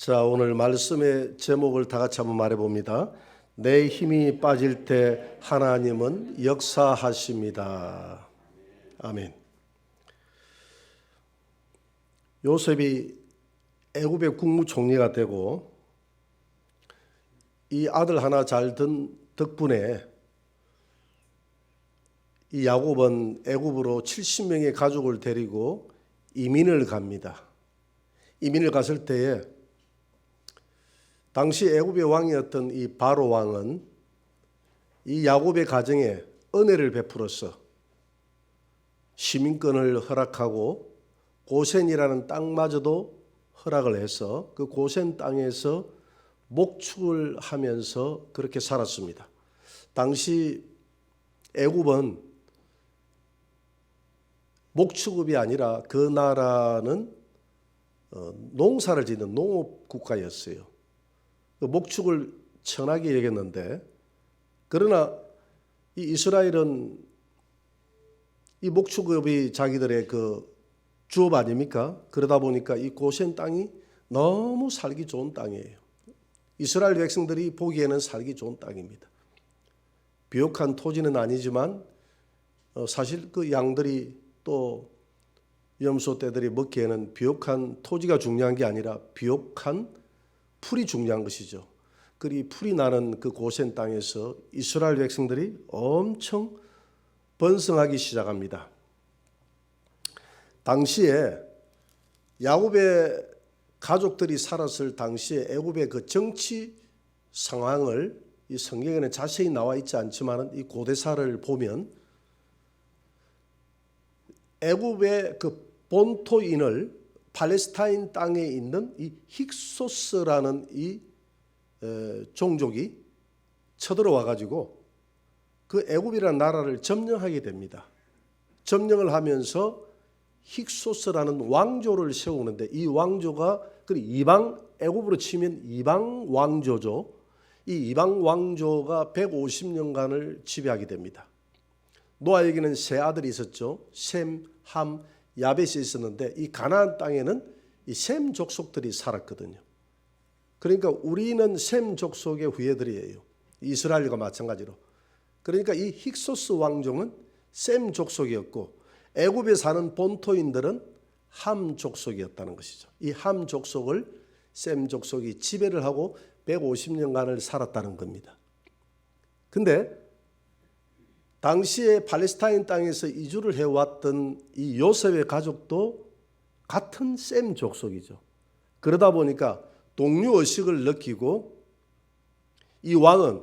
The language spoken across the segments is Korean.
자, 오늘 말씀의 제목을 다 같이 한번 말해봅니다. 내 힘이 빠질 때 하나님은 역사하십니다. 아멘. 요셉이 애굽의 국무총리가 되고 이 아들 하나 잘 둔 덕분에 이 야곱은 애굽으로 70명의 가족을 데리고 이민을 갑니다. 이민을 갔을 때에 당시 애굽의 왕이었던 이 바로 왕은 이 야곱의 가정에 은혜를 베풀어서 시민권을 허락하고 고센이라는 땅마저도 허락을 해서 그 고센 땅에서 목축을 하면서 그렇게 살았습니다. 당시 애굽은 목축업이 아니라 그 나라는 농사를 짓는 농업 국가였어요. 목축을 천하게 여겼는데, 그러나 이 이스라엘은 이 목축업이 자기들의 그 주업 아닙니까? 그러다 보니까 이 고센 땅이 너무 살기 좋은 땅이에요. 이스라엘 백성들이 보기에는 살기 좋은 땅입니다. 비옥한 토지는 아니지만 사실 그 양들이 또 염소 떼들이 먹기에는 비옥한 토지가 중요한 게 아니라 비옥한 풀이 중요한 것이죠. 그리 풀이 나는 그 고센 땅에서 이스라엘 백성들이 엄청 번성하기 시작합니다. 당시에 야곱의 가족들이 살았을 당시에 애굽의 그 정치 상황을 이 성경에는 자세히 나와 있지 않지만 이 고대사를 보면 애굽의 그 본토인을 팔레스타인 땅에 있는 이 힉소스라는 이 종족이 쳐들어와 가지고 그 애굽이라는 나라를 점령하게 됩니다. 점령을 하면서 힉소스라는 왕조를 세우는데, 이 왕조가 이방, 애굽으로 치면 이방 왕조죠. 이 이방 왕조가 150년간을 지배하게 됩니다. 노아에게는 세 아들이 있었죠. 셈, 함, 야벳이 있었는데 이 가나안 땅에는 이 셈 족속들이 살았거든요. 그러니까 우리는 셈 족속의 후예들이에요. 이스라엘과 마찬가지로. 그러니까 이 힉소스 왕족은 셈 족속이었고 애굽에 사는 본토인들은 함 족속이었다는 것이죠. 이 함 족속을 셈 족속이 지배를 하고 150년간을 살았다는 겁니다. 근데 당시에 팔레스타인 땅에서 이주를 해왔던 이 요셉의 가족도 같은 셈 족속이죠. 그러다 보니까 동료의식을 느끼고 이 왕은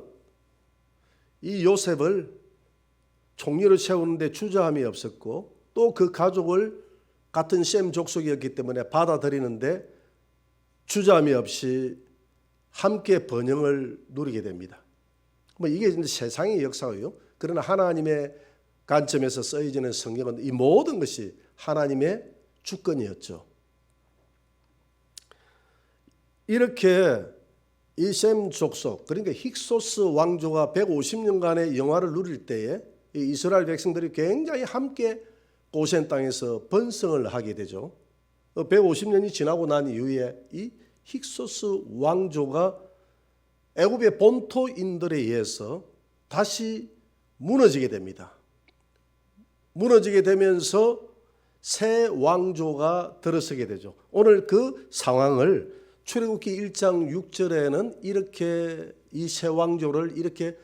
이 요셉을 총리를 세우는데 주저함이 없었고 또 그 가족을 같은 셈 족속이었기 때문에 받아들이는데 주저함이 없이 함께 번영을 누리게 됩니다. 이게 이제 세상의 역사예요. 그러나 하나님의 관점에서 쓰여지는 성경은 이 모든 것이 하나님의 주권이었죠. 이렇게 이 셈 족속, 그러니까 힉소스 왕조가 150년간의 영화를 누릴 때에 이 이스라엘 백성들이 굉장히 함께 고센 땅에서 번성을 하게 되죠. 150년이 지나고 난 이후에 이 힉소스 왕조가 애굽의 본토인들에 의해서 다시 무너지게 됩니다. 무너지게 되면서 새 왕조가 들어서게 되죠. 오늘 그 상황을 출애굽기 1장 6절에는 이렇게 이 새 왕조를 이렇게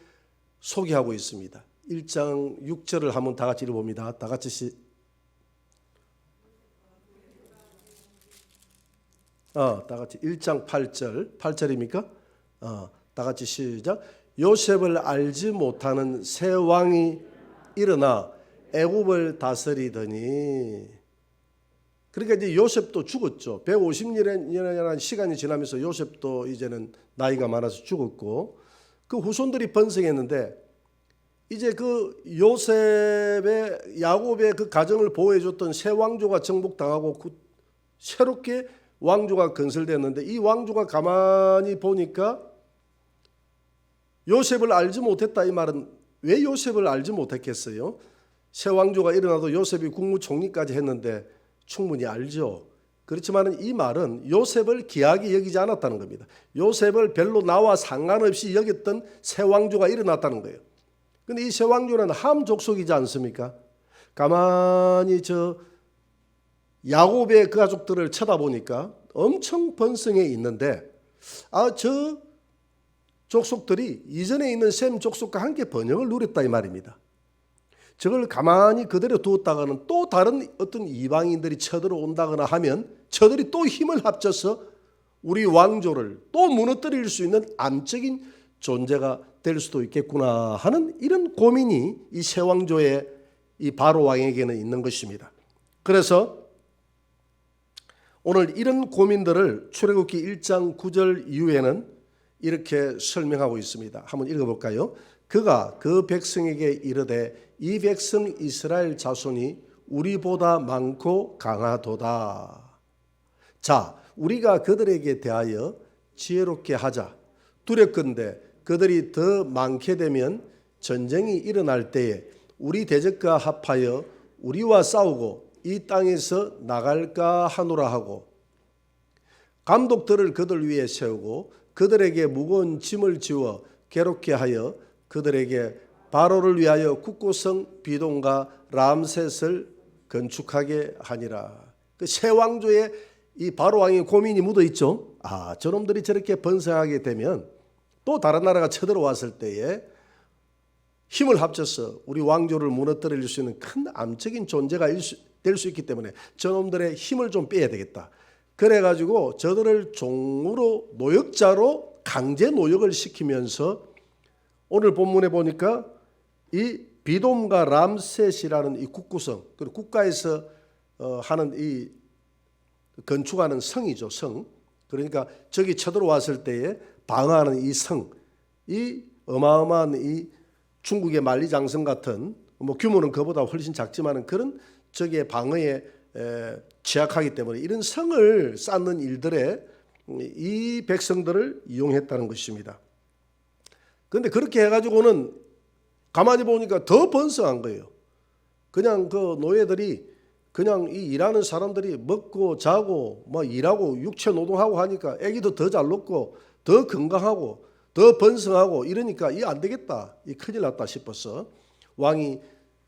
소개하고 있습니다. 1장 6절을 한번 다 같이 읽어봅니다. 다 같이 다 같이 1장 8절입니까? 다 같이 시작. 요셉을 알지 못하는 새 왕이 일어나 애굽을 다스리더니, 그러니까 이제 요셉도 죽었죠. 150년이라는 시간이 지나면서 요셉도 이제는 나이가 많아서 죽었고 그 후손들이 번성했는데 이제 그 요셉의 야곱의 그 가정을 보호해줬던 새 왕조가 정복당하고 새롭게 왕조가 건설됐는데 이 왕조가 가만히 보니까 요셉을 알지 못했다. 이 말은 왜 요셉을 알지 못했겠어요? 새 왕조가 일어나도 요셉이 국무총리까지 했는데 충분히 알죠. 그렇지만 이 말은 요셉을 귀하게 여기지 않았다는 겁니다. 요셉을 별로 나와 상관없이 여겼던 새 왕조가 일어났다는 거예요. 근데 이 새 왕조는 함 족속이지 않습니까? 가만히 야곱의 그 가족들을 쳐다보니까 엄청 번성해 있는데 저 족속들이 이전에 있는 셈 족속과 함께 번영을 누렸다 이 말입니다. 저걸 가만히 그대로 두었다가는 또 다른 어떤 이방인들이 쳐들어온다거나 하면 저들이 또 힘을 합쳐서 우리 왕조를 또 무너뜨릴 수 있는 암적인 존재가 될 수도 있겠구나 하는 이런 고민이 이 새 왕조의 이 바로 왕에게는 있는 것입니다. 그래서 오늘 이런 고민들을 출애굽기 1장 9절 이후에는 이렇게 설명하고 있습니다. 한번 읽어볼까요? 그가 그 백성에게 이르되 이 백성 이스라엘 자손이 우리보다 많고 강하도다. 자, 우리가 그들에게 대하여 지혜롭게 하자. 두렵건대 그들이 더 많게 되면 전쟁이 일어날 때에 우리 대적과 합하여 우리와 싸우고 이 땅에서 나갈까 하노라 하고 감독들을 그들 위에 세우고 그들에게 무거운 짐을 지워 괴롭게 하여 그들에게 바로를 위하여 국고성 비돔과 람셋을 건축하게 하니라. 그 새 왕조의 이 바로 왕의 고민이 묻어 있죠. 저놈들이 저렇게 번성하게 되면 또 다른 나라가 쳐들어왔을 때에 힘을 합쳐서 우리 왕조를 무너뜨릴 수 있는 큰 암적인 존재가 될 수 있기 때문에 저놈들의 힘을 좀 빼야 되겠다. 그래가지고 저들을 종으로 노역자로 강제 노역을 시키면서 오늘 본문에 보니까 이 비돔과 람셋이라는 이 국구성, 그리고 국가에서 하는 이 건축하는 성이죠, 성. 그러니까 저기 쳐들어왔을 때에 방어하는 이 성, 이 어마어마한 이 중국의 만리장성 같은 규모는 그보다 훨씬 작지만은 그런 적의 방어에 취약하기 때문에 이런 성을 쌓는 일들에 이 백성들을 이용했다는 것입니다. 그런데 그렇게 해가지고는 가만히 보니까 더 번성한 거예요. 그냥 그 노예들이 그냥 이 일하는 사람들이 먹고 자고 일하고 육체 노동하고 하니까 애기도 더 잘 낳고 더 건강하고 더 번성하고 이러니까 이 안 되겠다, 이 큰일 났다 싶어서 왕이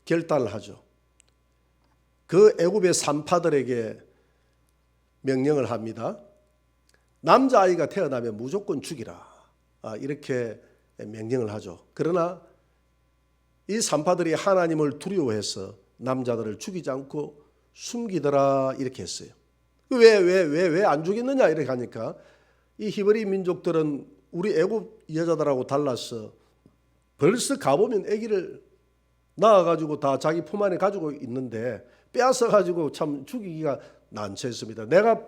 결단을 하죠. 그 애굽의 산파들에게 명령을 합니다. 남자아이가 태어나면 무조건 죽이라, 이렇게 명령을 하죠. 그러나 이 산파들이 하나님을 두려워해서 남자들을 죽이지 않고 숨기더라 이렇게 했어요. 왜 안 죽였느냐 이렇게 하니까 이 히브리 민족들은 우리 애굽 여자들하고 달라서 벌써 가보면 아기를 낳아가지고 다 자기 품 안에 가지고 있는데 빼앗아가지고 참 죽이기가 난처했습니다. 내가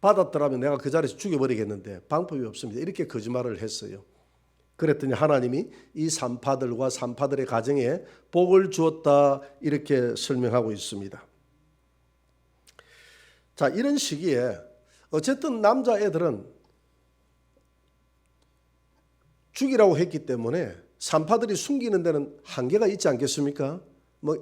받았더라면 내가 그 자리에서 죽여버리겠는데 방법이 없습니다. 이렇게 거짓말을 했어요. 그랬더니 하나님이 이 산파들과 산파들의 가정에 복을 주었다 이렇게 설명하고 있습니다. 자, 이런 시기에 어쨌든 남자애들은 죽이라고 했기 때문에 산파들이 숨기는 데는 한계가 있지 않겠습니까?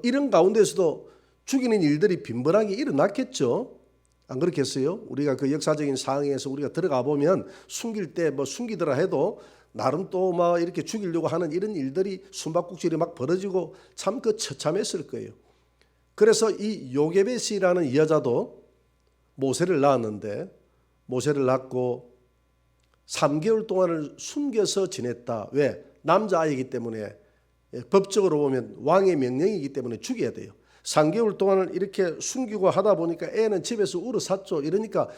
이런 가운데서도 죽이는 일들이 빈번하게 일어났겠죠. 안 그렇겠어요? 우리가 그 역사적인 상황에서 우리가 들어가 보면 숨길 때 숨기더라 해도 나름 또 이렇게 죽이려고 하는 이런 일들이 숨바꼭질이 막 벌어지고 참 처참했을 거예요. 그래서 이 요게벳이라는 이 여자도 모세를 낳았는데 모세를 낳고 3개월 동안을 숨겨서 지냈다. 왜? 남자아이기 때문에 법적으로 보면 왕의 명령이기 때문에 죽여야 돼요. 3개월 동안을 이렇게 숨기고 하다 보니까 애는 집에서 울어샀죠. 이러니까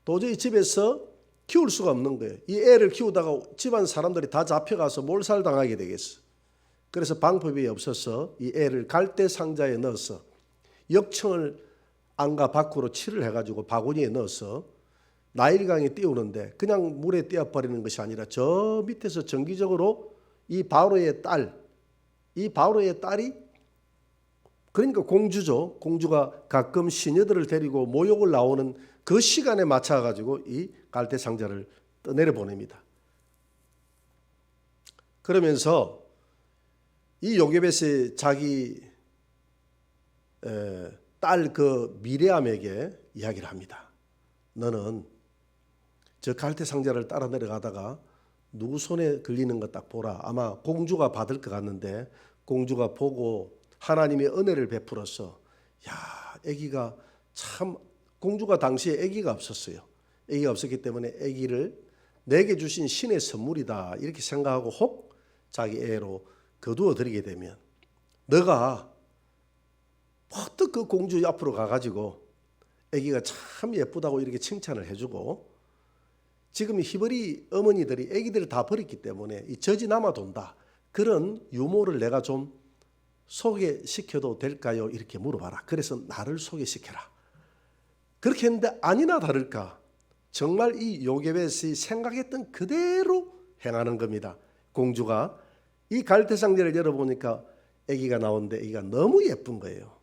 도저히 집에서 키울 수가 없는 거예요. 이 애를 키우다가 집안 사람들이 다 잡혀가서 몰살당하게 되겠어. 그래서 방법이 없어서 이 애를 갈대 상자에 넣어서 역청을 안과 밖으로 칠을 해가지고 바구니에 넣어서 나일강에 띄우는데 그냥 물에 띄어버리는 것이 아니라 저 밑에서 정기적으로 이 바로의 딸이 그러니까 공주죠. 공주가 가끔 시녀들을 데리고 모욕을 나오는 그 시간에 맞춰가지고 이 갈대 상자를 떠내려 보냅니다. 그러면서 이 요게벳이 자기 딸 그 미레암에게 이야기를 합니다. 너는 저 갈대 상자를 따라 내려가다가 누구 손에 걸리는 거 딱 보라. 아마 공주가 받을 것 같는데 공주가 보고 하나님의 은혜를 베풀어서 야, 아기가 참, 공주가 당시에 아기가 없었어요. 아기가 없었기 때문에 아기를 내게 주신 신의 선물이다 이렇게 생각하고 혹 자기 애로 거두어 드리게 되면 너가 퍼뜩 그 공주 앞으로 가가지고 아기가 참 예쁘다고 이렇게 칭찬을 해주고, 지금 히브리 어머니들이 아기들을 다 버렸기 때문에 이 젖이 남아 돈다, 그런 유모를 내가 좀 소개시켜도 될까요? 이렇게 물어봐라. 그래서 나를 소개시켜라. 그렇게 했는데 아니나 다를까 정말 이 요게벳이 생각했던 그대로 행하는 겁니다. 공주가 이 갈대 상자를 열어보니까 아기가 나오는데 아기가 너무 예쁜 거예요.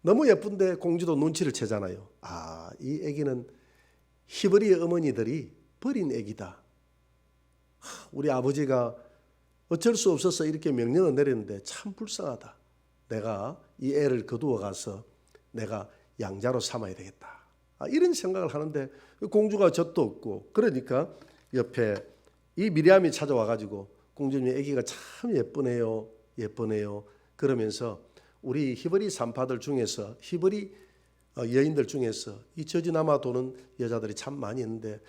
너무 예쁜데 공주도 눈치를 채잖아요. 아, 이 아기는 히브리 어머니들이 버린 아기다. 우리 아버지가 어쩔 수 없어서 이렇게 명령을 내렸는데 참 불쌍하다. 내가 이 애를 거두어 가서 내가 양자로 삼아야 되겠다. 이런 생각을 하는데 공주가 젖도 없고, 그러니까 옆에 이 미리암이 찾아와 가지고 공주님 아기가 참 예쁘네요. 예쁘네요. 그러면서 우리 히브리 산파들 중에서, 히브리 여인들 중에서 이 젖이 남아 도는 여자들이 참 많이 있는데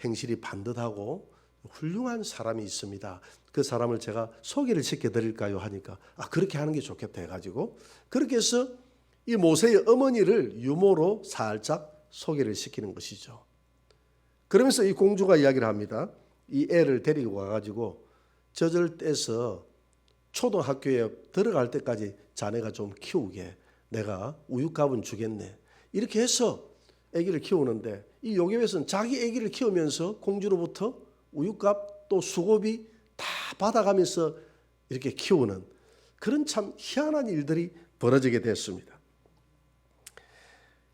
행실이 반듯하고 훌륭한 사람이 있습니다. 그 사람을 제가 소개를 시켜드릴까요? 하니까 그렇게 하는 게 좋겠다 해가지고 그렇게 해서 이 모세의 어머니를 유모로 살짝 소개를 시키는 것이죠. 그러면서 이 공주가 이야기를 합니다. 이 애를 데리고 가가지고 젖을 떼서 초등학교에 들어갈 때까지 자네가 좀 키우게, 내가 우유값은 주겠네. 이렇게 해서 아기를 키우는데 이 요게벳은 자기 아기를 키우면서 공주로부터 우유값 또 수고비 다 받아가면서 이렇게 키우는 그런 참 희한한 일들이 벌어지게 됐습니다.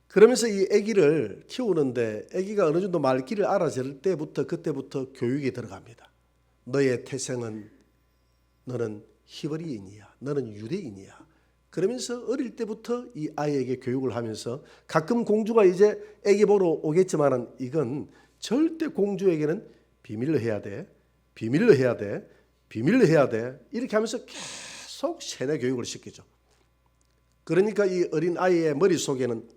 그러면서 이 아기를 키우는데 아기가 어느 정도 말귀를 알아챌 때부터 그때부터 교육이 들어갑니다. 너의 태생은 너는 히브리인이야. 너는 유대인이야. 그러면서 어릴 때부터 이 아이에게 교육을 하면서 가끔 공주가 이제 아기 보러 오겠지만은 이건 절대 공주에게는 비밀로 해야 돼. 비밀로 해야 돼. 비밀로 해야 돼. 이렇게 하면서 계속 세뇌 교육을 시키죠. 그러니까 이 어린 아이의 머릿속에는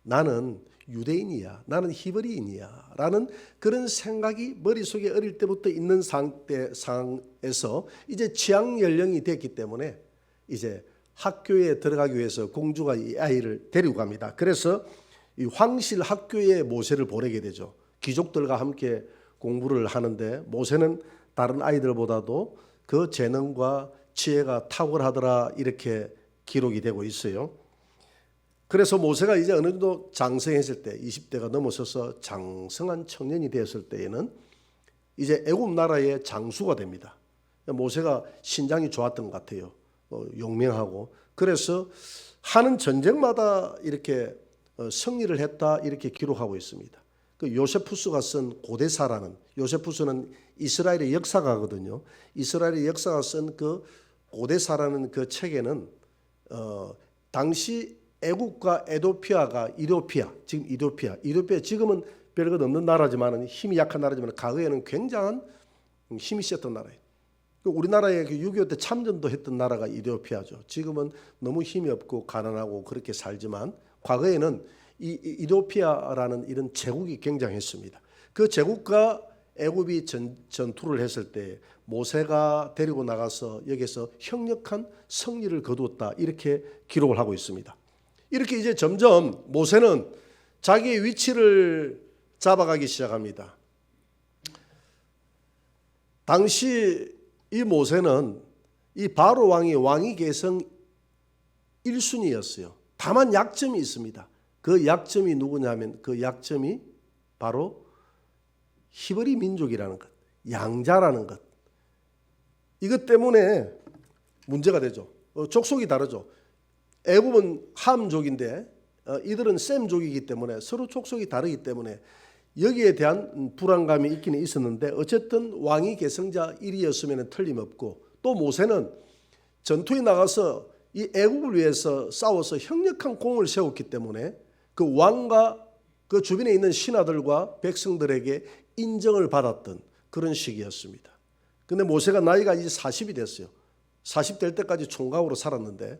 나는 유대인이야. 나는 히브리인이야. 라는 그런 생각이 머릿속에 어릴 때부터 있는 상황에서 이제 취향 연령이 됐기 때문에 이제 학교에 들어가기 위해서 공주가 이 아이를 데리고 갑니다. 그래서 이 황실 학교에 모세를 보내게 되죠. 귀족들과 함께 공부를 하는데 모세는 다른 아이들보다도 그 재능과 지혜가 탁월하더라 이렇게 기록이 되고 있어요. 그래서 모세가 이제 어느 정도 장성했을 때 20대가 넘어서서 장성한 청년이 되었을 때에는 이제 애굽 나라의 장수가 됩니다. 모세가 신장이 좋았던 것 같아요. 용맹하고. 그래서 하는 전쟁마다 이렇게 승리를 했다 이렇게 기록하고 있습니다. 그 요세푸스가 쓴 고대사라는, 요세푸스는 이스라엘의 역사가거든요. 이스라엘의 역사가 쓴 그 고대사라는 그 책에는 당시 애국과 에도피아가 이디오피아, 지금 이디오피아 지금은 별것 없는 나라지만 힘이 약한 나라지만 과거에는 굉장한 힘이 세던 나라예요. 우리나라에 6.25 때 참전도 했던 나라가 이디오피아죠. 지금은 너무 힘이 없고 가난하고 그렇게 살지만 과거에는 이 이디오피아라는 이런 제국이 굉장했습니다. 그 제국과 애굽이 전투를 했을 때 모세가 데리고 나가서 여기서 형력한 승리를 거두었다 이렇게 기록을 하고 있습니다. 이렇게 이제 점점 모세는 자기의 위치를 잡아가기 시작합니다. 당시 이 모세는 이 바로 왕이 계성 1순위였어요. 다만 약점이 있습니다. 그 약점이 누구냐면 그 약점이 바로 히브리 민족이라는 것, 양자라는 것. 이것 때문에 문제가 되죠. 족속이 다르죠. 애굽은 함족인데 이들은 셈족이기 때문에 서로 족속이 다르기 때문에 여기에 대한 불안감이 있기는 있었는데 어쨌든 왕이 계승자 1위였으면 틀림없고, 또 모세는 전투에 나가서 이 애국을 위해서 싸워서 형력한 공을 세웠기 때문에 그 왕과 그 주변에 있는 신하들과 백성들에게 인정을 받았던 그런 시기였습니다. 근데 모세가 나이가 이제 40이 됐어요. 40 될 때까지 총각으로 살았는데,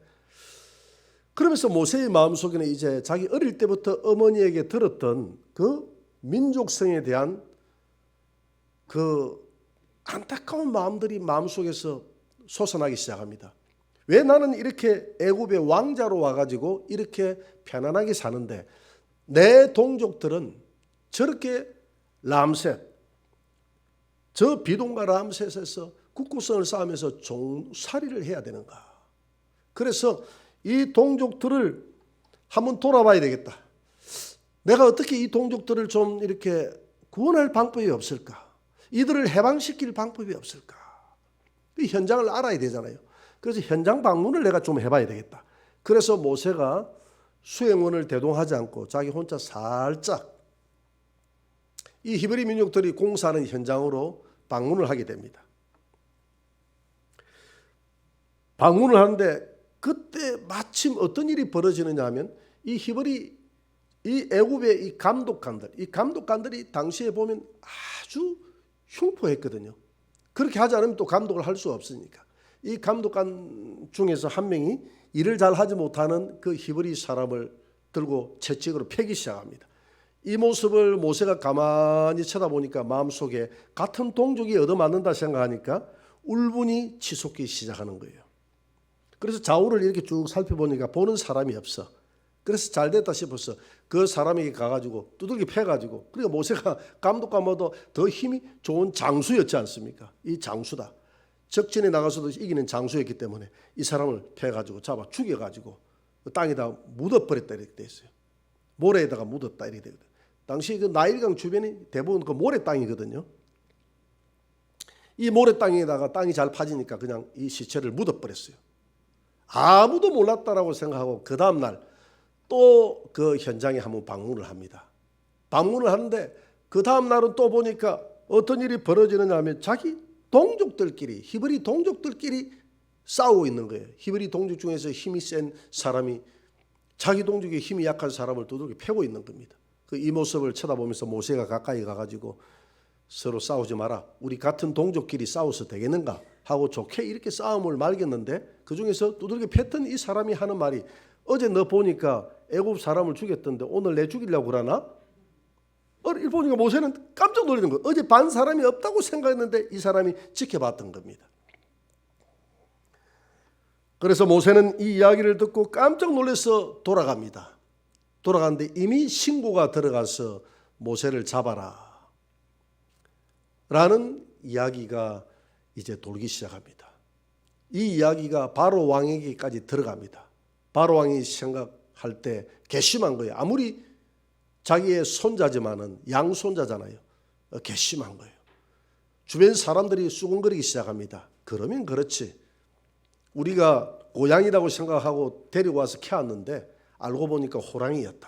그러면서 모세의 마음속에는 이제 자기 어릴 때부터 어머니에게 들었던 그 민족성에 대한 그 안타까운 마음들이 마음속에서 솟아나기 시작합니다. 왜 나는 이렇게 애굽의 왕자로 와가지고 이렇게 편안하게 사는데 내 동족들은 저렇게 람셋, 저 비동가 람셋에서 국구성을 쌓으면서 종살이를 해야 되는가? 그래서 이 동족들을 한번 돌아봐야 되겠다. 내가 어떻게 이 동족들을 좀 이렇게 구원할 방법이 없을까? 이들을 해방시킬 방법이 없을까? 이 현장을 알아야 되잖아요. 그래서 현장 방문을 내가 좀 해봐야 되겠다. 그래서 모세가 수행원을 대동하지 않고 자기 혼자 살짝 이 히브리 민족들이 공사하는 현장으로 방문을 하게 됩니다. 방문을 하는데 그때 마침 어떤 일이 벌어지느냐 하면 이 애굽의 이 감독관들이 당시에 보면 아주 흉포했거든요. 그렇게 하지 않으면 또 감독을 할 수 없으니까. 이 감독관 중에서 한 명이 일을 잘 하지 못하는 그 히브리 사람을 들고 채찍으로 패기 시작합니다. 이 모습을 모세가 가만히 쳐다보니까 마음속에 같은 동족이 얻어맞는다 생각하니까 울분이 치솟기 시작하는 거예요. 그래서 좌우를 이렇게 쭉 살펴보니까 보는 사람이 없어. 그래서 잘 됐다 싶어서 그 사람에게 가가지고 두들겨 패가지고, 그러니까 모세가 감독관보다 더 힘이 좋은 장수였지 않습니까? 이 장수다. 적진에 나가서도 이기는 장수였기 때문에 이 사람을 패가지고 잡아 죽여가지고 땅에다 묻어버렸다 이렇게 돼 있어요. 모래에다가 묻었다 이렇게 되거든. 당시 그 나일강 주변이 대부분 그 모래 땅이거든요. 이 모래 땅에다가 땅이 잘 파지니까 그냥 이 시체를 묻어버렸어요. 아무도 몰랐다라고 생각하고 그 다음날 또 그 현장에 한번 방문을 합니다. 방문을 하는데 그 다음날은 또 보니까 어떤 일이 벌어지느냐 하면 자기 동족들끼리, 히브리 동족들끼리 싸우고 있는 거예요. 히브리 동족 중에서 힘이 센 사람이 자기 동족의 힘이 약한 사람을 두들겨 패고 있는 겁니다. 이 모습을 쳐다보면서 모세가 가까이 가가지고 서로 싸우지 마라. 우리 같은 동족끼리 싸워서 되겠는가 하고 좋게 이렇게 싸움을 말겠는데, 그 중에서 두들겨 팼던 이 사람이 하는 말이, 어제 너 보니까 애굽 사람을 죽였던데 오늘 내 죽이려고 그러나? 이렇게 보니까 모세는 깜짝 놀라는 거예요. 어제 반 사람이 없다고 생각했는데 이 사람이 지켜봤던 겁니다. 그래서 모세는 이 이야기를 듣고 깜짝 놀라서 돌아갑니다. 돌아가는데 이미 신고가 들어가서 모세를 잡아라 라는 이야기가 이제 돌기 시작합니다. 이 이야기가 바로 왕에게까지 들어갑니다. 바로 왕이 생각할 때 괘씸한 거예요. 아무리 자기의 손자지만은 양손자잖아요. 괘씸한 거예요. 주변 사람들이 수군거리기 시작합니다. 그러면 그렇지. 우리가 고양이라고 생각하고 데리고 와서 키웠는데 알고 보니까 호랑이였다.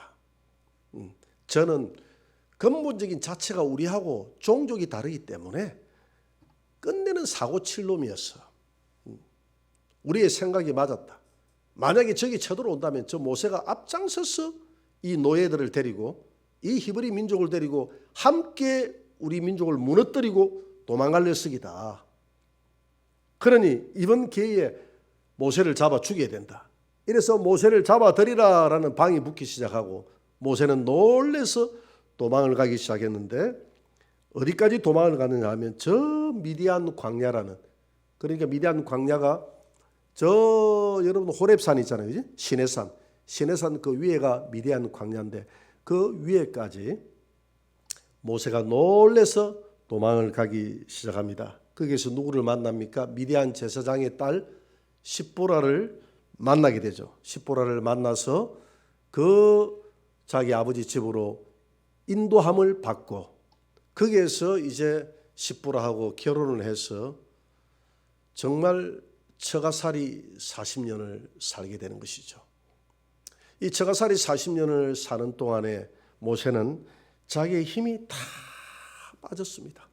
저는 근본적인 자체가 우리하고 종족이 다르기 때문에 끝내는 사고 칠 놈이었어. 우리의 생각이 맞았다. 만약에 적이 쳐들어온다면 저 모세가 앞장서서 이 노예들을 데리고 이 히브리 민족을 데리고 함께 우리 민족을 무너뜨리고 도망갈 녀석이다. 그러니 이번 기회에 모세를 잡아 죽여야 된다. 이래서 모세를 잡아들이라라는 방이 붙기 시작하고 모세는 놀래서 도망을 가기 시작했는데, 어디까지 도망을 가느냐 하면 저 미디안 광야라는, 그러니까 미디안 광야가 저 여러분 호렙산 있잖아요. 그지? 시내산 그 위에가 미디안 광야인데 그 위에까지 모세가 놀래서 도망을 가기 시작합니다. 거기에서 누구를 만납니까? 미디안 제사장의 딸 십보라를 만나게 되죠. 십보라를 만나서 그 자기 아버지 집으로 인도함을 받고 거기에서 이제 십보라하고 결혼을 해서 정말 처가살이 40년을 살게 되는 것이죠. 이 처가살이 40년을 사는 동안에 모세는 자기의 힘이 다 빠졌습니다.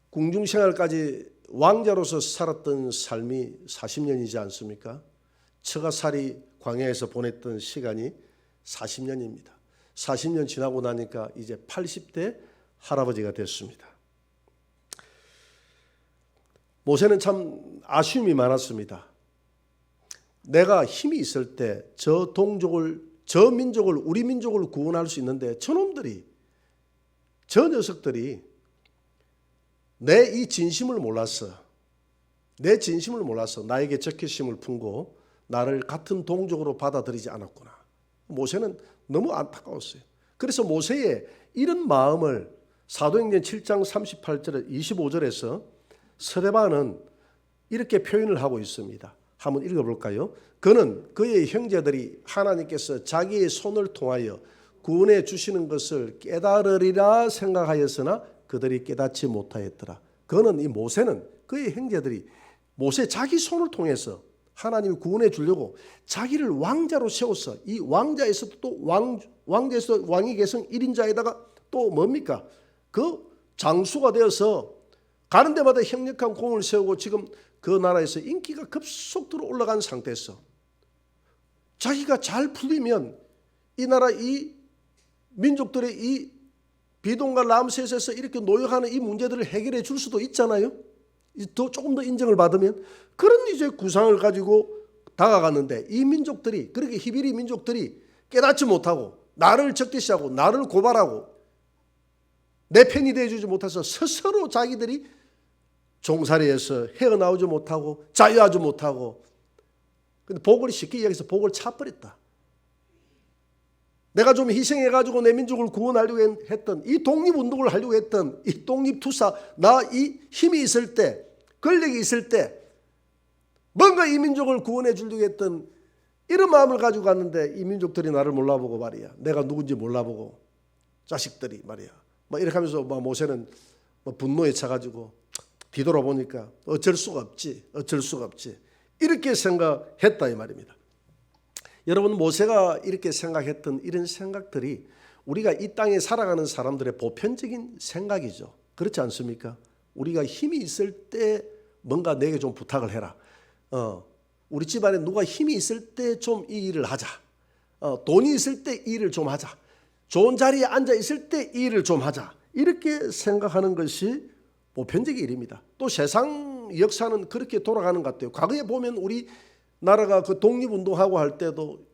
궁중생활까지 왕자로서 살았던 삶이 40년이지 않습니까? 처가살이 광야에서 보냈던 시간이 40년입니다. 40년 지나고 나니까 이제 80대 할아버지가 됐습니다. 모세는 참 아쉬움이 많았습니다. 내가 힘이 있을 때 저 동족을, 저 민족을, 우리 민족을 구원할 수 있는데 저놈들이, 저 녀석들이 내 이 진심을 몰랐어. 내 진심을 몰라서 나에게 적개심을 품고 나를 같은 동족으로 받아들이지 않았구나. 모세는 너무 안타까웠어요. 그래서 모세의 이런 마음을 사도행전 7장 38절 25절에서 스데반은 이렇게 표현을 하고 있습니다. 한번 읽어볼까요? 그는 그의 형제들이 하나님께서 자기의 손을 통하여 구원해 주시는 것을 깨달으리라 생각하였으나 그들이 깨닫지 못하였더라. 그는, 이 모세는, 그의 형제들이 모세 자기 손을 통해서 하나님이 구원해 주려고 자기를 왕자로 세웠어. 이 왕자에서도 또 왕자에서 왕위 계승 1인자에다가 또 뭡니까? 그 장수가 되어서 가는 데마다 협력한 공을 세우고 지금 그 나라에서 인기가 급속도로 올라간 상태에서 자기가 잘 풀리면 이 나라 이 민족들의 이 비동과 람셋에서 이렇게 노역하는 이 문제들을 해결해 줄 수도 있잖아요. 조금 더 인정을 받으면. 그런 이제 구상을 가지고 다가갔는데 이 민족들이, 그렇게 히브리 민족들이 깨닫지 못하고 나를 적대시하고 나를 고발하고 내 편이 되어주지 못해서 스스로 자기들이 종살이에서 헤어나오지 못하고 자유하지 못하고, 근데 복을 쉽게 이야기해서 복을 차버렸다. 내가 좀 희생해가지고 내 민족을 구원하려고 했던, 이 독립운동을 하려고 했던 이 독립투사, 나 이 힘이 있을 때, 권력이 있을 때 뭔가 이 민족을 구원해 주려고 했던 이런 마음을 가지고 갔는데 이 민족들이 나를 몰라보고 말이야, 내가 누군지 몰라보고, 자식들이 말이야 막 이렇게 하면서 막 모세는 분노에 차가지고 뒤돌아보니까 어쩔 수가 없지, 어쩔 수가 없지, 이렇게 생각했다 이 말입니다. 여러분, 모세가 이렇게 생각했던 이런 생각들이 우리가 이 땅에 살아가는 사람들의 보편적인 생각이죠. 그렇지 않습니까? 우리가 힘이 있을 때 뭔가 내게 좀 부탁을 해라. 우리 집안에 누가 힘이 있을 때 좀 이 일을 하자. 돈이 있을 때 이 일을 좀 하자. 좋은 자리에 앉아 있을 때 이 일을 좀 하자. 이렇게 생각하는 것이 보편적인 일입니다. 또 세상 역사는 그렇게 돌아가는 것 같아요. 과거에 보면 우리 나라가 그 독립운동하고 할 때도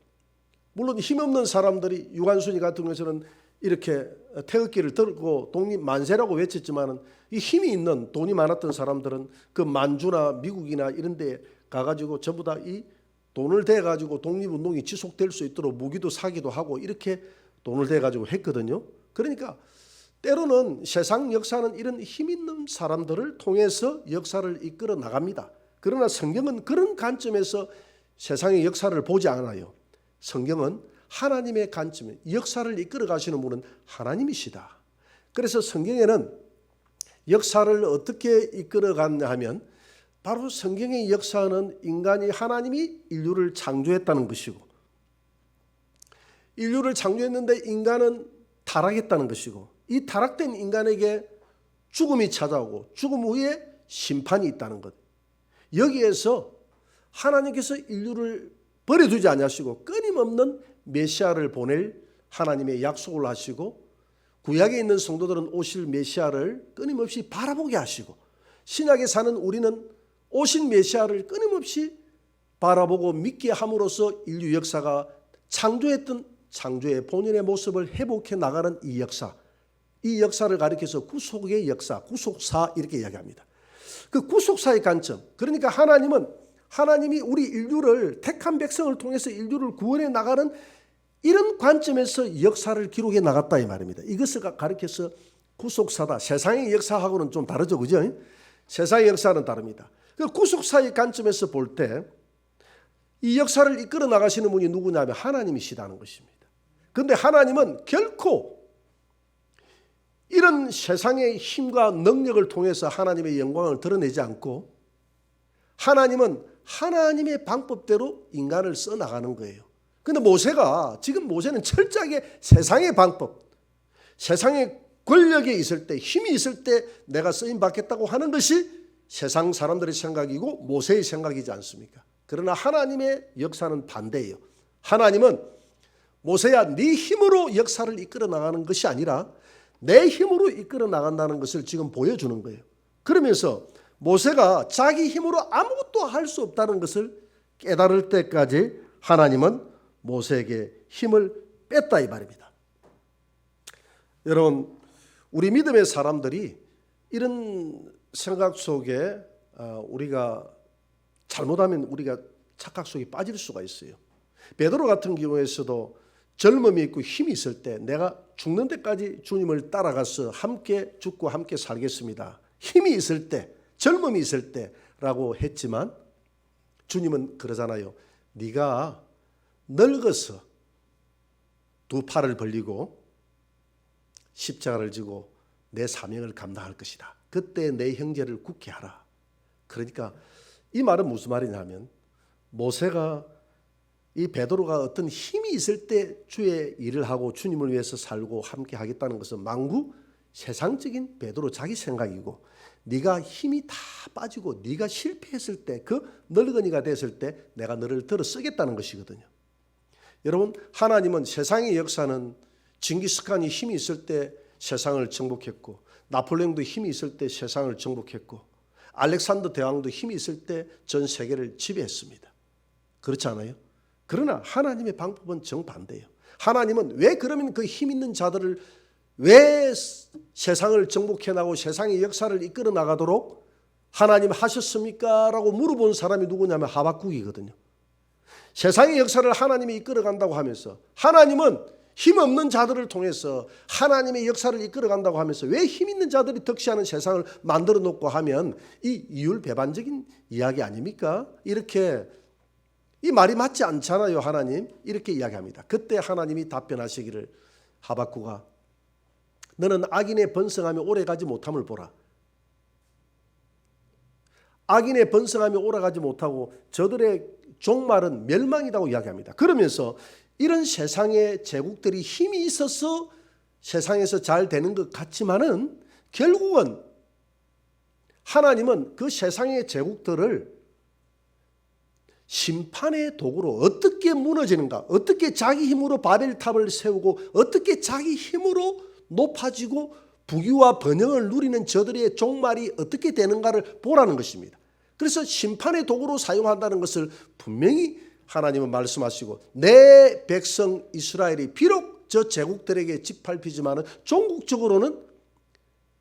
물론 힘없는 사람들이, 유관순이 같은 경우에는 이렇게 태극기를 들고 독립 만세라고 외쳤지만은 이 힘이 있는, 돈이 많았던 사람들은 그 만주나 미국이나 이런 데 가가지고 전부 다 이 돈을 대가지고 독립운동이 지속될 수 있도록 무기도 사기도 하고 이렇게 돈을 대가지고 했거든요. 그러니까 때로는 세상 역사는 이런 힘 있는 사람들을 통해서 역사를 이끌어 나갑니다. 그러나 성경은 그런 관점에서 세상의 역사를 보지 않아요. 성경은 하나님의 관점에 역사를 이끌어 가시는 분은 하나님이시다. 그래서 성경에는 역사를 어떻게 이끌어 갔냐 하면 바로 성경의 역사는 인간이, 하나님이 인류를 창조했다는 것이고, 인류를 창조했는데 인간은 타락했다는 것이고, 이 타락된 인간에게 죽음이 찾아오고 죽음 후에 심판이 있다는 것. 여기에서 하나님께서 인류를 버려두지 않으시고 끊임없는 메시아를 보낼 하나님의 약속을 하시고, 구약에 있는 성도들은 오실 메시아를 끊임없이 바라보게 하시고, 신약에 사는 우리는 오신 메시아를 끊임없이 바라보고 믿게 함으로써 인류 역사가 창조했던 창조의 본연의 모습을 회복해 나가는 이 역사, 이 역사를 가리켜서 구속의 역사, 구속사 이렇게 이야기합니다. 그 구속사의 관점, 그러니까 하나님이 우리 인류를, 택한 백성을 통해서 인류를 구원해 나가는 이런 관점에서 역사를 기록해 나갔다 이 말입니다. 이것을 가리켜서 구속사다. 세상의 역사하고는 좀 다르죠, 그죠? 세상의 역사는 다릅니다. 그 구속사의 관점에서 볼 때 이 역사를 이끌어 나가시는 분이 누구냐면 하나님이시다는 것입니다. 그런데 하나님은 결코 이런 세상의 힘과 능력을 통해서 하나님의 영광을 드러내지 않고, 하나님은 하나님의 방법대로 인간을 써나가는 거예요. 그런데 모세는 철저하게 세상의 방법, 세상의 권력에 있을 때, 힘이 있을 때 내가 쓰임 받겠다고 하는 것이 세상 사람들의 생각이고 모세의 생각이지 않습니까? 그러나 하나님의 역사는 반대예요. 하나님은 모세야, 네 힘으로 역사를 이끌어 나가는 것이 아니라 내 힘으로 이끌어 나간다는 것을 지금 보여주는 거예요. 그러면서 모세가 자기 힘으로 아무것도 할 수 없다는 것을 깨달을 때까지 하나님은 모세에게 힘을 뺐다 이 말입니다. 여러분, 우리 믿음의 사람들이 이런 생각 속에 우리가 잘못하면 우리가 착각 속에 빠질 수가 있어요. 베드로 같은 경우에서도 젊음이 있고 힘이 있을 때 내가 죽는 데까지 주님을 따라가서 함께 죽고 함께 살겠습니다. 힘이 있을 때, 젊음이 있을 때라고 했지만 주님은 그러잖아요. 네가 늙어서 두 팔을 벌리고 십자가를 지고 내 사명을 감당할 것이다. 그때 내 형제를 굳게 하라. 그러니까 이 말은 무슨 말이냐면 모세가 이 베드로가 어떤 힘이 있을 때 주의 일을 하고 주님을 위해서 살고 함께 하겠다는 것은 망구 세상적인 베드로 자기 생각이고, 네가 힘이 다 빠지고 네가 실패했을 때, 그 늙은이가 됐을 때 내가 너를 들어 쓰겠다는 것이거든요. 여러분, 하나님은 세상의 역사는 징기스칸이 힘이 있을 때 세상을 정복했고, 나폴레옹도 힘이 있을 때 세상을 정복했고, 알렉산더 대왕도 힘이 있을 때 전 세계를 지배했습니다. 그렇지 않아요? 그러나 하나님의 방법은 정반대예요. 하나님은 왜 그러면 그 힘 있는 자들을 왜 세상을 정복해 나가고 세상의 역사를 이끌어 나가도록 하나님 하셨습니까? 라고 물어본 사람이 누구냐면 하박국이거든요. 세상의 역사를 하나님이 이끌어 간다고 하면서, 하나님은 힘없는 자들을 통해서 하나님의 역사를 이끌어 간다고 하면서 왜 힘 있는 자들이 득시하는 세상을 만들어 놓고 하면 이 이율배반적인 이야기 아닙니까? 이렇게 이 말이 맞지 않잖아요. 하나님 이렇게 이야기합니다. 그때 하나님이 답변하시기를, 하박국아, 너는 악인의 번성하며 오래가지 못함을 보라. 악인의 번성하며 오래가지 못하고 저들의 종말은 멸망이라고 이야기합니다. 그러면서 이런 세상의 제국들이 힘이 있어서 세상에서 잘 되는 것 같지만은 결국은 하나님은 그 세상의 제국들을 심판의 도구로 어떻게 무너지는가, 어떻게 자기 힘으로 바벨탑을 세우고 어떻게 자기 힘으로 높아지고 부귀와 번영을 누리는 저들의 종말이 어떻게 되는가를 보라는 것입니다. 그래서 심판의 도구로 사용한다는 것을 분명히 하나님은 말씀하시고, 내 백성 이스라엘이 비록 저 제국들에게 짓밟히지만 종국적으로는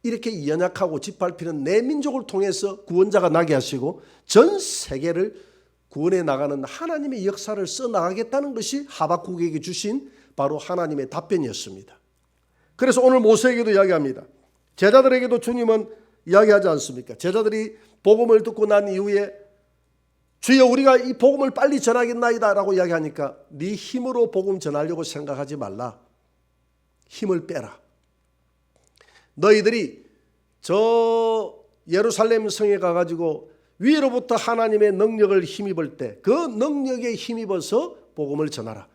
이렇게 연약하고 짓밟히는 내 민족을 통해서 구원자가 나게 하시고 전 세계를 구원해 나가는 하나님의 역사를 써나가겠다는 것이 하박국에게 주신 바로 하나님의 답변이었습니다. 그래서 오늘 모세에게도 이야기합니다. 제자들에게도 주님은 이야기하지 않습니까? 제자들이 복음을 듣고 난 이후에 주여 우리가 이 복음을 빨리 전하겠나이다 라고 이야기하니까, 네 힘으로 복음 전하려고 생각하지 말라. 힘을 빼라. 너희들이 저 예루살렘 성에 가가지고 위로부터 하나님의 능력을 힘입을 때 그 능력에 힘입어서 복음을 전하라.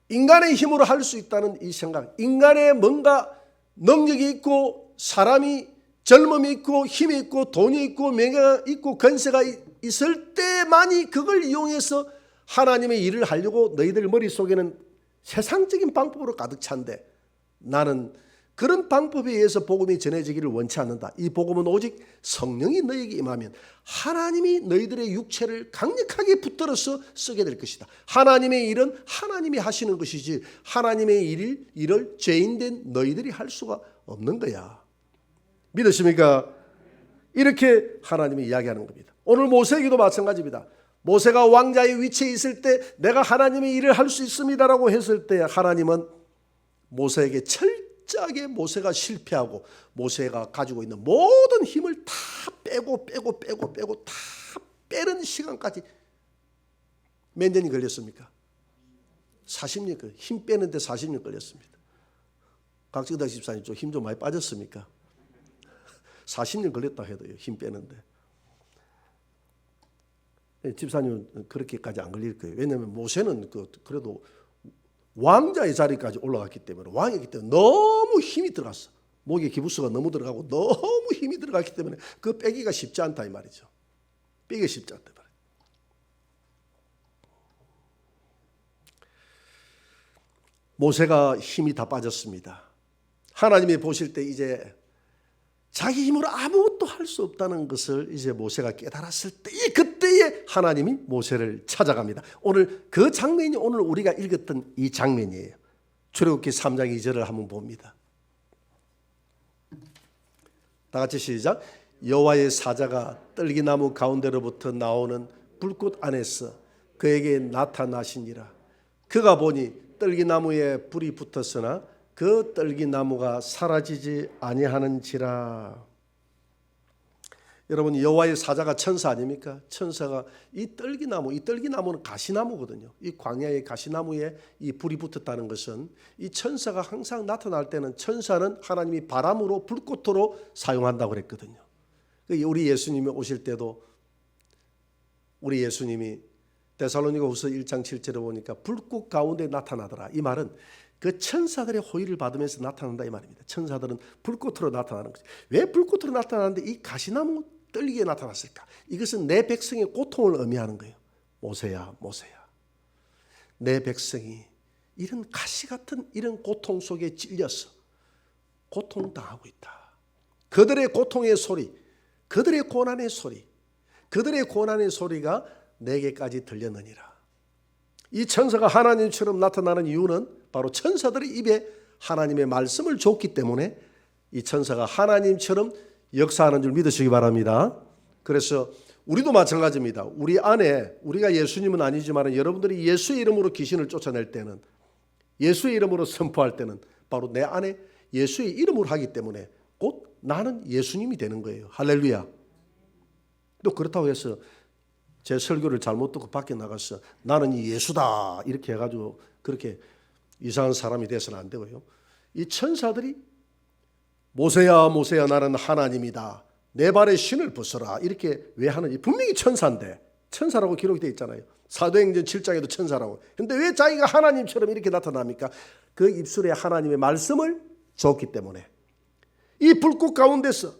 인간의 힘으로 할 수 있다는 이 생각, 인간의 뭔가 능력이 있고 사람이 젊음이 있고 힘이 있고 돈이 있고 명예가 있고 권세가 있을 때만이 그걸 이용해서 하나님의 일을 하려고 너희들 머릿속에는 세상적인 방법으로 가득 찬데, 나는 그런 방법에 의해서 복음이 전해지기를 원치 않는다. 이 복음은 오직 성령이 너희에게 임하면 하나님이 너희들의 육체를 강력하게 붙들어서 쓰게 될 것이다. 하나님의 일은 하나님이 하시는 것이지 하나님의 일을 죄인된 너희들이 할 수가 없는 거야. 믿으십니까? 이렇게 하나님이 이야기하는 겁니다. 오늘 모세에게도 마찬가지입니다. 모세가 왕자의 위치에 있을 때 내가 하나님의 일을 할 수 있습니다라고 했을 때 하나님은 모세에게 철저하게 모세가 실패하고 모세가 가지고 있는 모든 힘을 다 빼고 다 빼는 시간까지 몇 년이 걸렸습니까? 40년, 힘 빼는데 40년 걸렸습니다. 각지다 집사님 좀 힘 좀 많이 빠졌습니까? 40년 걸렸다 해도요, 힘 빼는데. 집사님은 그렇게까지 안 걸릴 거예요. 왜냐하면 모세는 그래도 왕자의 자리까지 올라갔기 때문에, 왕이기 때문에 너무 힘이 들어갔어. 목에 기부스가 너무 들어가고 너무 힘이 들어갔기 때문에 그 빼기가 쉽지 않다 이 말이죠. 빼기가 쉽지 않다 이 말이에요. 모세가 힘이 다 빠졌습니다. 하나님이 보실 때 이제 자기 힘으로 아무것도 할 수 없다는 것을 이제 모세가 깨달았을 때, 그때에 하나님이 모세를 찾아갑니다. 오늘 그 장면이 오늘 우리가 읽었던 이 장면이에요. 출애굽기 3장 2절을 한번 봅니다. 다 같이 시작. 여호와의 사자가 떨기나무 가운데로부터 나오는 불꽃 안에서 그에게 나타나시니라. 그가 보니 떨기나무에 불이 붙었으나 그 떨기나무가 사라지지 아니하는지라. 여러분, 여호와의 사자가 천사 아닙니까? 천사가 이 떨기나무는 가시나무거든요. 이 광야의 가시나무에 이 불이 붙었다는 것은 이 천사가 항상 나타날 때는 천사는 하나님이 바람으로 불꽃으로 사용한다고 그랬거든요. 우리 예수님이 오실 때도 우리 예수님이 데살로니가후서 1장 7절에 보니까 불꽃 가운데 나타나더라. 이 말은 그 천사들의 호의를 받으면서 나타난다 이 말입니다. 천사들은 불꽃으로 나타나는 거죠. 왜 불꽃으로 나타나는데 이 가시나무 떨리게 나타났을까? 이것은 내 백성의 고통을 의미하는 거예요. 모세야, 모세야, 내 백성이 이런 가시 같은 이런 고통 속에 찔려서 고통당하고 있다. 그들의 고통의 소리, 그들의 고난의 소리, 그들의 고난의 소리가 내게까지 들렸느니라. 이 천사가 하나님처럼 나타나는 이유는 바로 천사들의 입에 하나님의 말씀을 줬기 때문에 이 천사가 하나님처럼 역사하는 줄 믿으시기 바랍니다. 그래서 우리도 마찬가지입니다. 우리 안에, 우리가 예수님은 아니지만 여러분들이 예수의 이름으로 귀신을 쫓아낼 때는, 예수의 이름으로 선포할 때는 바로 내 안에 예수의 이름으로 하기 때문에 곧 나는 예수님이 되는 거예요. 할렐루야. 또 그렇다고 해서 제 설교를 잘못 듣고 밖에 나가서 나는 예수다 이렇게 해가지고 그렇게 이상한 사람이 돼서는 안 되고요. 이 천사들이 모세야, 모세야, 나는 하나님이다, 내 발에 신을 벗어라 이렇게 왜 하는지, 분명히 천사인데, 천사라고 기록이 되어 있잖아요. 사도행전 7장에도 천사라고. 근데 왜 자기가 하나님처럼 이렇게 나타납니까? 그 입술에 하나님의 말씀을 줬기 때문에. 이 불꽃 가운데서,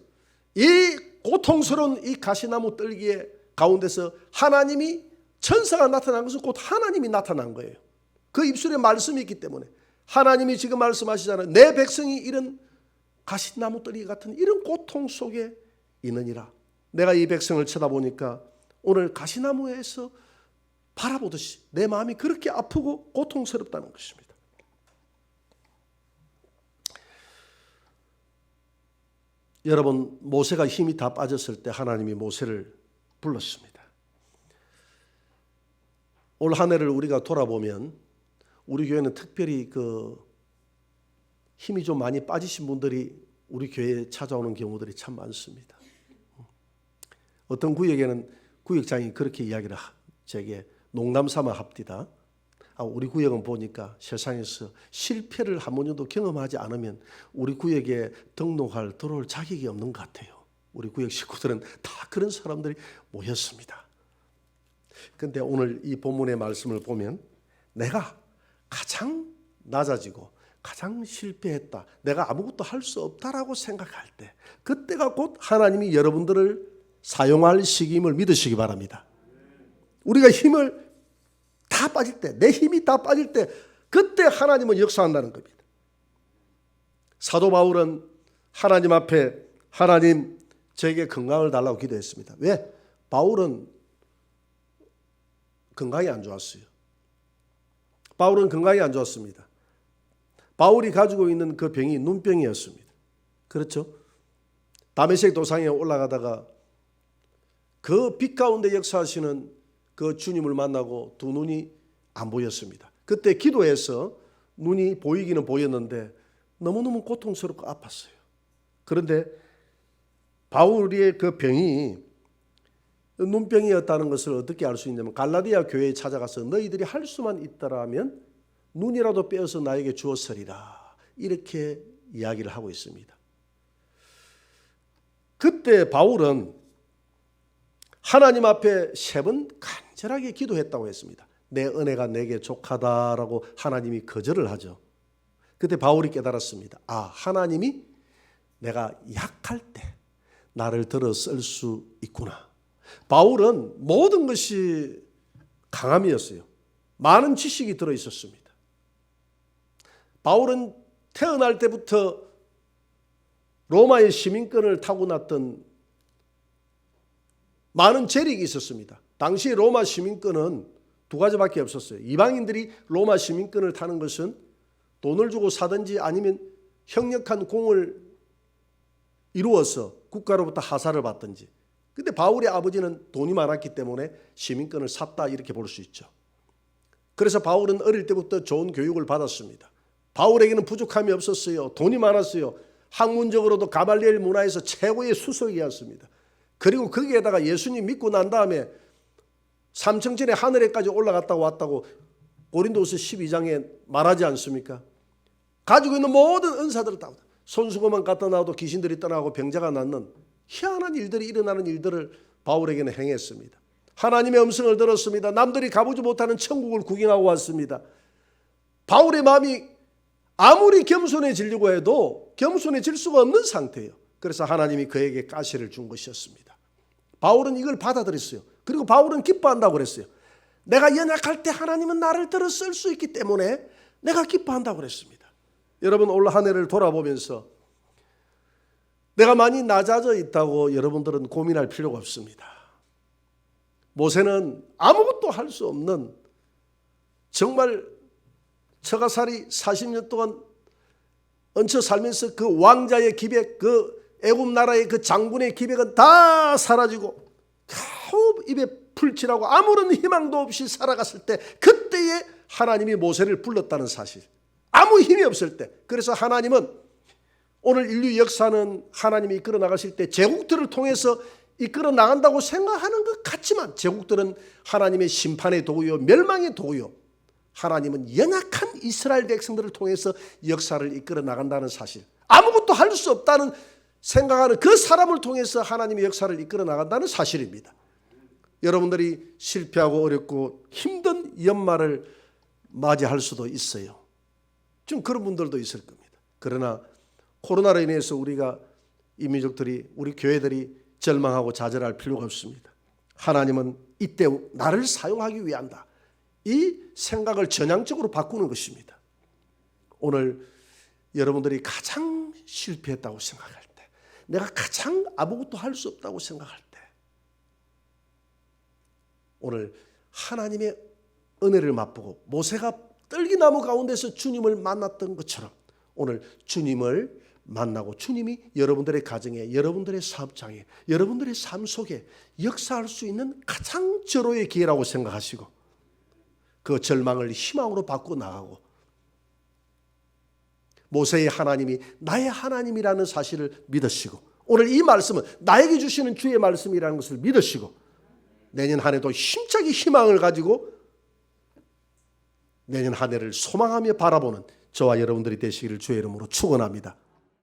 이 고통스러운 이 가시나무 떨기의 가운데서 하나님이, 천사가 나타난 것은 곧 하나님이 나타난 거예요. 그 입술에 말씀이 있기 때문에. 하나님이 지금 말씀하시잖아요. 내 백성이 이런 가시나무 떨기 같은 이런 고통 속에 있느니라. 내가 이 백성을 쳐다보니까 오늘 가시나무에서 바라보듯이 내 마음이 그렇게 아프고 고통스럽다는 것입니다. 여러분, 모세가 힘이 다 빠졌을 때 하나님이 모세를 불렀습니다. 올 한 해를 우리가 돌아보면 우리 교회는 특별히 힘이 좀 많이 빠지신 분들이 우리 교회에 찾아오는 경우들이 참 많습니다. 어떤 구역에는 구역장이 그렇게 이야기를 제게 농담 삼아 합디다. 우리 구역은 보니까 세상에서 실패를 한 번 정도 경험하지 않으면 우리 구역에 들어올 자격이 없는 것 같아요. 우리 구역 식구들은 다 그런 사람들이 모였습니다. 그런데 오늘 이 본문의 말씀을 보면 내가 가장 낮아지고 가장 실패했다, 내가 아무것도 할 수 없다라고 생각할 때, 그때가 곧 하나님이 여러분들을 사용할 시기임을 믿으시기 바랍니다. 우리가 힘을 다 빠질 때, 내 힘이 다 빠질 때, 그때 하나님은 역사한다는 겁니다. 사도 바울은 하나님 앞에 하나님 저에게 건강을 달라고 기도했습니다. 왜? 바울은 건강이 안 좋았어요. 바울은 건강이 안 좋았습니다. 바울이 가지고 있는 그 병이 눈병이었습니다. 그렇죠? 다메섹 도상에 올라가다가 그 빛 가운데 역사하시는 그 주님을 만나고 두 눈이 안 보였습니다. 그때 기도해서 눈이 보이기는 보였는데 너무너무 고통스럽고 아팠어요. 그런데 바울의 그 병이 눈병이었다는 것을 어떻게 알 수 있냐면, 갈라디아 교회에 찾아가서 너희들이 할 수만 있더라면 눈이라도 빼어서 나에게 주었으리라 이렇게 이야기를 하고 있습니다. 그때 바울은 하나님 앞에 3번 간절하게 기도했다고 했습니다. 내 은혜가 내게 족하다라고 하나님이 거절을 하죠. 그때 바울이 깨달았습니다. 하나님이 내가 약할 때 나를 들어 쓸 수 있구나. 바울은 모든 것이 강함이었어요. 많은 지식이 들어 있었습니다. 바울은 태어날 때부터 로마의 시민권을 타고났던 많은 재력이 있었습니다. 당시 로마 시민권은 두 가지밖에 없었어요. 이방인들이 로마 시민권을 타는 것은 돈을 주고 사든지 아니면 형력한 공을 이루어서 국가로부터 하사를 받든지. 근데 바울의 아버지는 돈이 많았기 때문에 시민권을 샀다 이렇게 볼 수 있죠. 그래서 바울은 어릴 때부터 좋은 교육을 받았습니다. 바울에게는 부족함이 없었어요. 돈이 많았어요. 학문적으로도 가말리엘 문화에서 최고의 수석이었습니다. 그리고 거기에다가 예수님 믿고 난 다음에 삼층천의 하늘에까지 올라갔다고 왔다고 고린도서 12장에 말하지 않습니까? 가지고 있는 모든 은사들을 다 손수건만 갖다 놔도 귀신들이 떠나고 병자가 낫는 희한한 일들이 일어나는 일들을 바울에게는 행했습니다. 하나님의 음성을 들었습니다. 남들이 가보지 못하는 천국을 구경하고 왔습니다. 바울의 마음이 아무리 겸손해지려고 해도 겸손해질 수가 없는 상태예요. 그래서 하나님이 그에게 가시를 준 것이었습니다. 바울은 이걸 받아들였어요. 그리고 바울은 기뻐한다고 그랬어요. 내가 연약할 때 하나님은 나를 들어 쓸 수 있기 때문에 내가 기뻐한다고 그랬습니다. 여러분 올 한 해를 돌아보면서 내가 많이 낮아져 있다고 여러분들은 고민할 필요가 없습니다. 모세는 아무것도 할 수 없는 정말 처가살이 40년 동안 얹혀 살면서 그 왕자의 기백, 그 애굽 나라의 그 장군의 기백은 다 사라지고 겨우 입에 풀칠하고 아무런 희망도 없이 살아갔을 때 그때에 하나님이 모세를 불렀다는 사실. 아무 힘이 없을 때. 그래서 하나님은 오늘 인류 역사는 하나님이 이끌어 나가실 때 제국들을 통해서 이끌어 나간다고 생각하는 것 같지만 제국들은 하나님의 심판의 도구요 멸망의 도구요. 하나님은 연약한 이스라엘 백성들을 통해서 역사를 이끌어 나간다는 사실. 아무것도 할 수 없다는 생각하는 그 사람을 통해서 하나님의 역사를 이끌어 나간다는 사실입니다. 여러분들이 실패하고 어렵고 힘든 연말을 맞이할 수도 있어요. 좀 그런 분들도 있을 겁니다. 그러나 코로나로 인해서 우리가 이민족들이 우리 교회들이 절망하고 좌절할 필요가 없습니다. 하나님은 이때 나를 사용하기 위한다. 이 생각을 전향적으로 바꾸는 것입니다. 오늘 여러분들이 가장 실패했다고 생각할 때, 내가 가장 아무것도 할 수 없다고 생각할 때, 오늘 하나님의 은혜를 맛보고 모세가 떨기나무 가운데서 주님을 만났던 것처럼 오늘 주님을 만나고 주님이 여러분들의 가정에, 여러분들의 사업장에, 여러분들의 삶 속에 역사할 수 있는 가장 절호의 기회라고 생각하시고 그 절망을 희망으로 바꾸어 나가고 모세의 하나님이 나의 하나님이라는 사실을 믿으시고 오늘 이 말씀은 나에게 주시는 주의 말씀이라는 것을 믿으시고 내년 한 해도 힘차게 희망을 가지고 내년 한 해를 소망하며 바라보는 저와 여러분들이 되시기를 주의 이름으로 축원합니다.